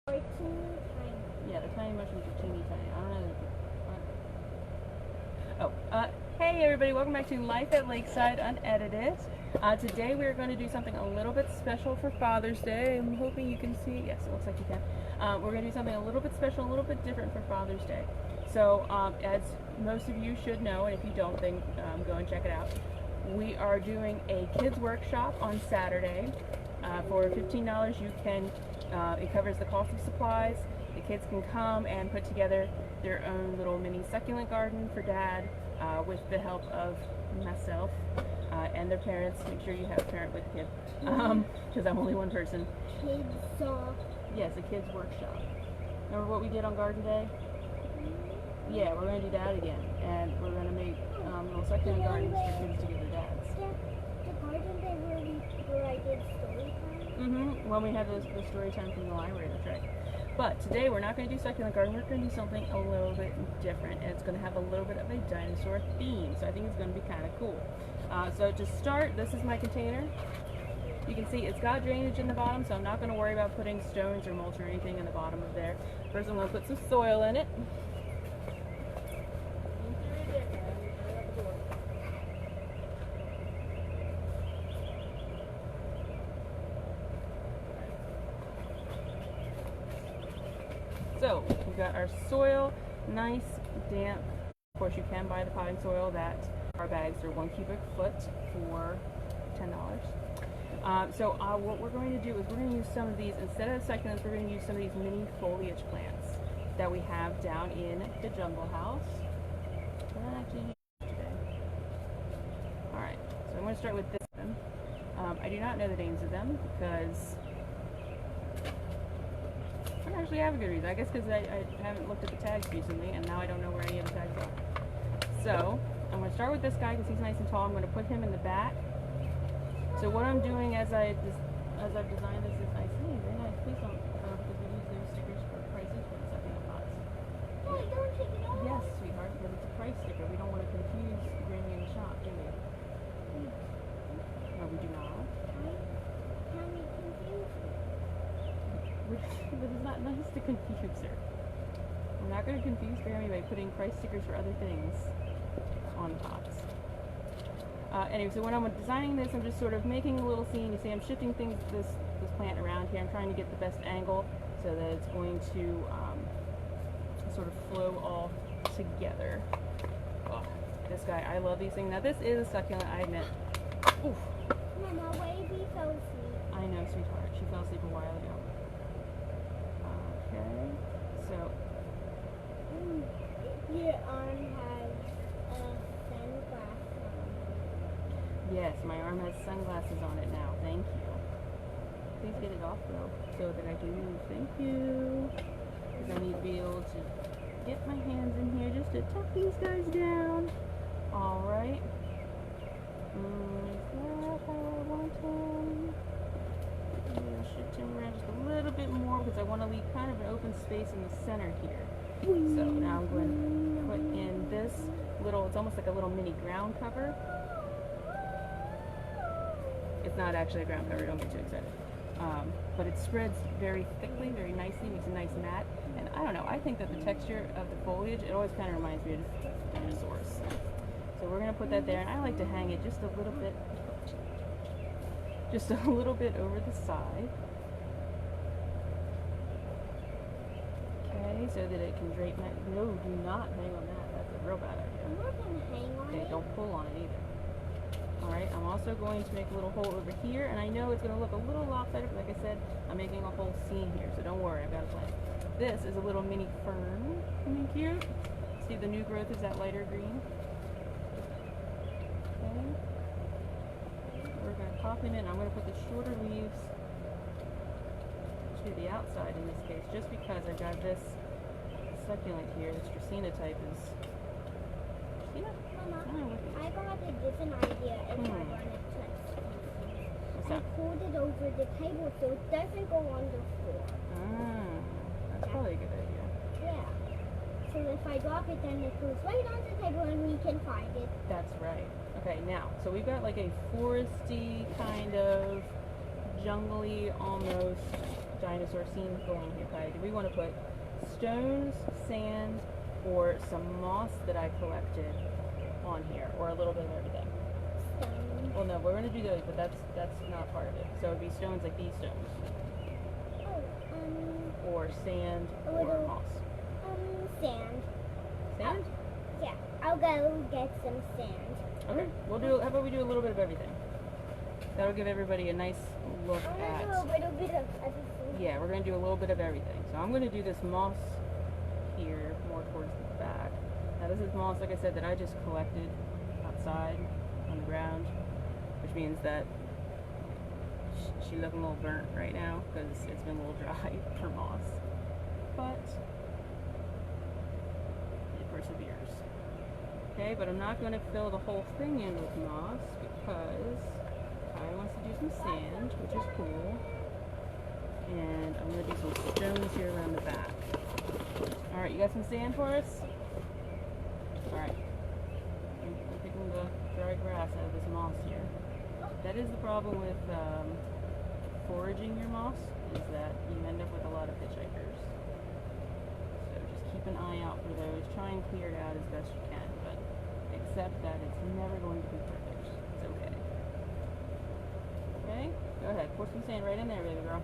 Or teeny tiny. Yeah, the tiny mushrooms are teeny tiny. I don't know. Hey everybody, welcome back to Life at Lakeside Unedited. Today we are going to do something a little bit special for Father's Day. I'm hoping you can see. Yes, it looks like you can. We're going to do something a little bit special, a little bit different for Father's Day. So, as most of you should know, and if you don't, then go and check it out. We are doing a kids workshop on Saturday. For $15, you can. It covers the cost of supplies. The kids can come and put together their own little mini succulent garden for Dad with the help of myself and their parents. Make sure you have a parent with the kid because I'm only one person. Kids Yes, a kids workshop. Remember what we did on Garden Day? Yeah, we're going to do that again. And we're going to make little succulent gardens for kids to give their dads. The garden day where I did story time? When we had the story time from the library, that's right. But today we're not going to do succulent garden, we're going to do something a little bit different. And it's going to have a little bit of a dinosaur theme, so I think it's going to be kind of cool. So to start, this is my container. You can see it's got drainage in the bottom, so I'm not going to worry about putting stones or mulch or anything in the bottom of there. First I'm going to put some soil in it. So we've got our soil, nice, damp. Of course, you can buy the potting soil. That our bags are 1 cubic foot for $10. What we're going to do is we're going to use some of these, instead of succulents, we're going to use some of these mini foliage plants that we have down in the jungle house. Alright, so I'm going to start with this one. I do not know the names of them because I don't actually have a good reason. I guess because I haven't looked at the tags recently and now I don't know where any of the tags are. So I'm going to start with this guy because he's nice and tall. I'm going to put him in the back. So what I'm doing as I've designed this is nice. Hey, very nice. Please don't, because we use those stickers for prices for the succulent pots. Hey, don't take it off. Yes, sweetheart, because it's a price sticker. We don't want to confuse Granny in the shop, do we? No, we do not. Can we confuse you? But it's not nice to confuse her. We're not going to confuse Grammy by putting price stickers for other things on the pots. Anyway, so when I'm designing this, I'm just sort of making a little scene. You see, I'm shifting this plant around here. I'm trying to get the best angle so that it's going to sort of flow all together. Oh, this guy, I love these things. Now, this is a succulent, I admit. Oof. Mama, baby fell asleep. I know, sweetheart. She fell asleep a while ago. Okay, so. Your arm has sunglasses on. Yes, my arm has sunglasses on it now. Thank you. Please get it off though, so that I can move. Thank you. Because I need to be able to get my hands in here just to tuck these guys down. Alright. Is that how I want him? I'm going to shift him around just a little bit more because I want to leave kind of an open space in the center here. So now I'm going to put in this little, it's almost like a little mini ground cover. It's not actually a ground cover, don't get too excited. But it spreads very thickly, very nicely, makes a nice mat. And I don't know, I think that the texture of the foliage, it always kind of reminds me of dinosaurs. So we're going to put that there, and I like to hang it just a little bit over the side. Okay, so that it can drape. No, do not hang on that. That's a real bad idea. I'm not going to hang on Okay, it. don't pull on it either. Alright, I'm also going to make a little hole over here, and I know it's going to look a little lopsided, but like I said, I'm making a whole scene here, so don't worry, I've got a plan. This is a little mini fern. Isn't it cute? See, the new growth is that lighter green. Okay. We're going to pop him in. I'm going to put the shorter leaves to the outside in this case, just because I've got this succulent here, this Dracaena type is... Dracaena? Mama, I got a different idea if I run it What's I that? pulled it over the table so it doesn't go on the floor. That's probably a good idea. Yeah. So if I drop it, then it goes right on the table and we can find it. That's right. Okay, now, so we've got like a foresty kind of jungly almost dinosaur scenes going here, Kai. Do we want to put stones, sand, or some moss that I collected on here, or a little bit of everything? Stone. Well, no, we're going to do those, but that's not part of it. So it'd be stones like these stones, Oh, or sand, a or little- moss. Sand. Sand? Yeah, I'll go get some sand. Okay. We'll do. How about we do a little bit of everything? That'll give everybody a nice look I'm at. gonna do a little bit of everything. Yeah, we're going to do a little bit of everything. So I'm going to do this moss here, more towards the back. Now this is moss, like I said, that I just collected outside on the ground, which means that she's looking a little burnt right now because it's been a little dry for moss. But it perseveres. Okay, but I'm not going to fill the whole thing in with moss because Kai wants to do some sand, which is cool. And I'm going to do some stones here around the back. Alright, you got some sand for us? Alright. I'm picking the dry grass out of this moss here. That is the problem with foraging your moss, is that you end up with a lot of hitchhikers. So just keep an eye out for those. Try and clear it out as best you can, but accept that it's never going to be perfect. It's okay. Okay? Go ahead. Pour some sand right in there, baby girl.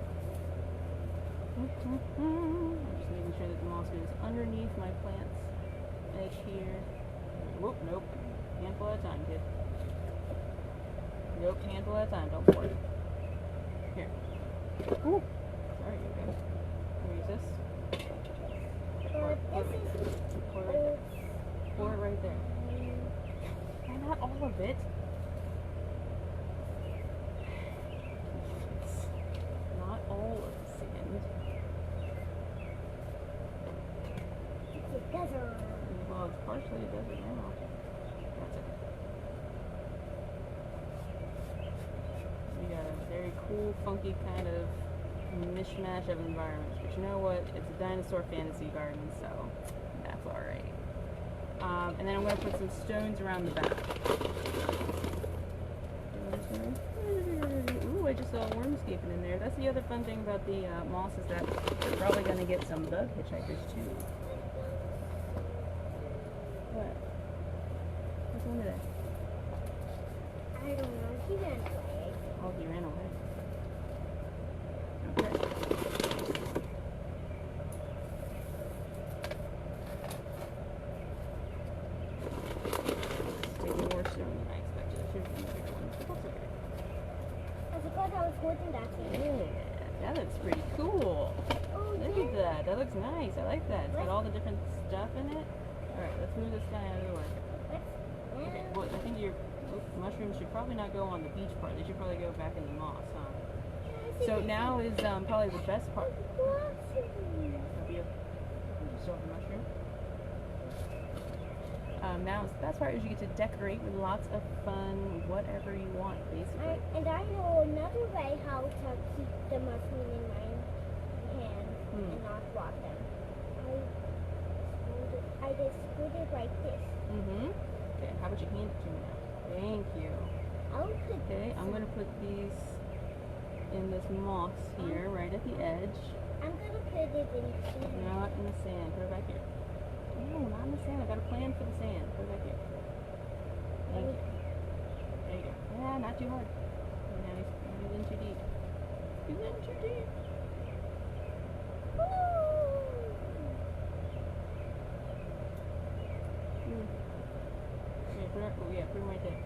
I'm just making sure that the moss goes underneath my plant's edge here. Whoop, nope. Handful at a time, kid. Nope, handful at a time. Don't pour it. Here. Ooh. Sorry, you guys. Can we use this? Pour it right there. Pour it right there. And not all of it. Not all of the sand. Desert. Well, it's partially a desert now. That's it. We got a very cool, funky kind of mishmash of environments. But you know what? It's a dinosaur fantasy garden, so that's alright. And then I'm going to put some stones around the back. Ooh, I just saw a worm escaping in there. That's the other fun thing about the moss, is that we're probably going to get some bug hitchhikers too. What? What's under there? I don't know. He ran away. Oh, he ran away. Okay. Taking more stone than I expected. I should have done bigger ones, but that's okay. I forgot I was holding that thing. Yeah, that looks pretty cool. Oh, Look at that. That looks nice. I like that. It's got all the different stuff in it. Alright, let's move this guy out of the way. Okay, well, I think your mushrooms should probably not go on the beach part. They should probably go back in the moss, huh? So now is probably the best part. Up here. Just over the mushroom. Now the best part is you get to decorate with lots of fun, whatever you want, basically. And I know another way how to keep the mushroom in my hand and not rot them. I just put it like this. Okay, how about you hand it to me now? Thank you. I'll put Okay, I'm going to put these in this moss here, right at the edge. I'm gonna put it in. Not in the sand. Put it back here. No, not in the sand. I got a plan for the sand. Put it back here. Thank you. There you go. Yeah, not too hard. Now he's in too deep. He's in too deep. Yeah, put him right there.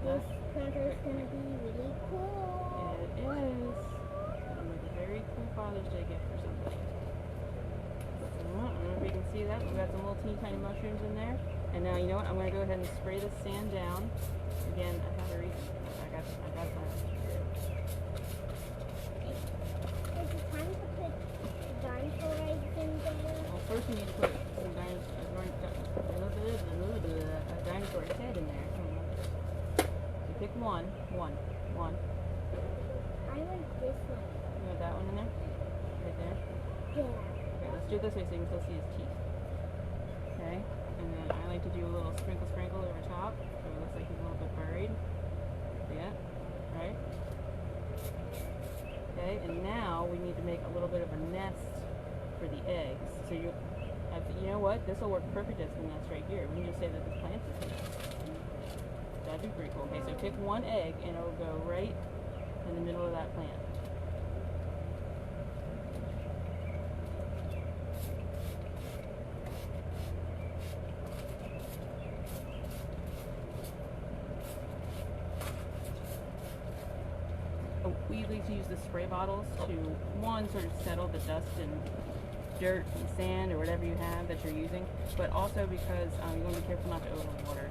This planter is gonna be really cool. It is. It's gonna make a very cool Father's Day gift for somebody. I don't know if you can see that. We've got some little teeny tiny mushrooms in there. And now, you know what? I'm going to go ahead and spray the sand down. Again, I have a reason. I got time. Is it time to put dinosaur eggs in there? Well, first we need to put some dinosaur head in there. So pick one. I want this one. You want that one in there? Right there? Yeah. Okay, let's do it this way so you can still see his teeth. Okay, and then I like to do a little sprinkle over top, so it looks like he's a little bit buried. Yeah, right? Okay, and now we need to make a little bit of a nest for the eggs. So you know what? This will work perfect as the nest right here. We can just say that this plant is a nest. That'd be pretty cool. Okay, so pick one egg and it'll go right in the middle of that plant. We like to use the spray bottles to, one, sort of settle the dust and dirt and sand or whatever you have that you're using, but also because you want to be careful not to overwater,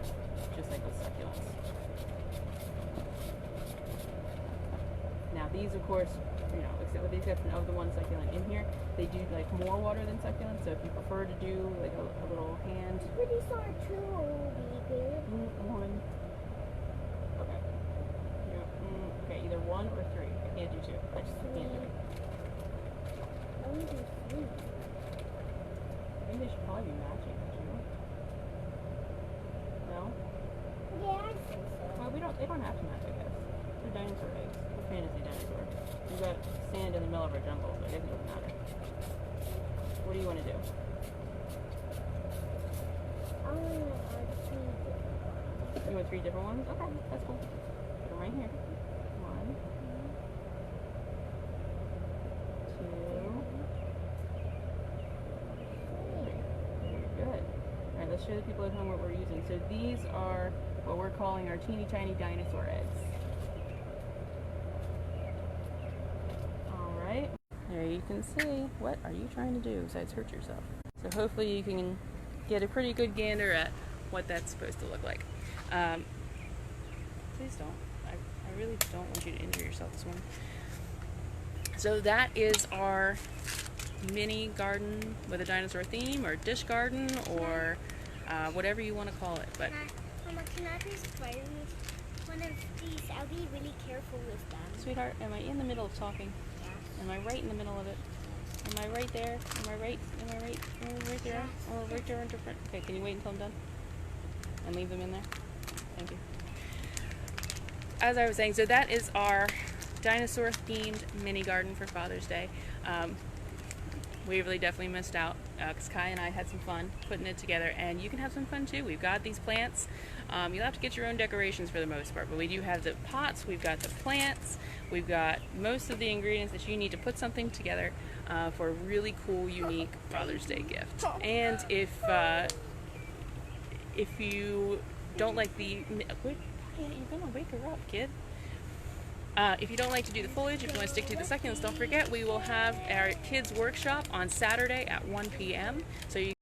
just like with succulents. Now these, of course, you know, except with the exception of the one succulent in here, they do like more water than succulents. So if you prefer to do like a little hand. Pretty sore too will be good. One. Okay. Okay, either one or three. I can't do two. I just can't do it. I want to do three. I think they should probably be matching, don't you? No? Yeah, I think so. Well, they don't have to match, I guess. They're dinosaur eggs. They're fantasy dinosaur. We've got sand in the middle of our jungle, so I guess it doesn't matter. What do you want to do? I want to add 3 different ones. You want 3 different ones? Okay, that's cool. Put them right here. 1, 2, 3. Very good. Alright, let's show the people at home what we're using. So these are what we're calling our teeny tiny dinosaur eggs. Alright, there you can see. What are you trying to do besides hurt yourself? So hopefully you can get a pretty good gander at what that's supposed to look like. Please don't. I really don't want you to injure yourself this morning. So that is our mini garden with a dinosaur theme, or dish garden, or whatever you want to call it. But Mama, can I please play with one of these? I'll be really careful with them. sweetheart, am I in the middle of talking? Yes. Am I right in the middle of it? Am I right there? Am I right? Am I right? Am I right there? Yes. Oh, right there in different. Okay, can you wait until I'm done? And leave them in there? Thank you. As I was saying, so that is our dinosaur themed mini garden for Father's Day. We really definitely missed out because Kai and I had some fun putting it together, and you can have some fun too. We've got these plants. You'll have to get your own decorations for the most part, but we do have the pots, we've got the plants, we've got most of the ingredients that you need to put something together for a really cool, unique Father's Day gift. And if you don't like the... You're gonna wake her up, kid. If you don't like to do the foliage, if you want to stick to the succulents, don't forget we will have our kids workshop on Saturday at 1 p.m. So you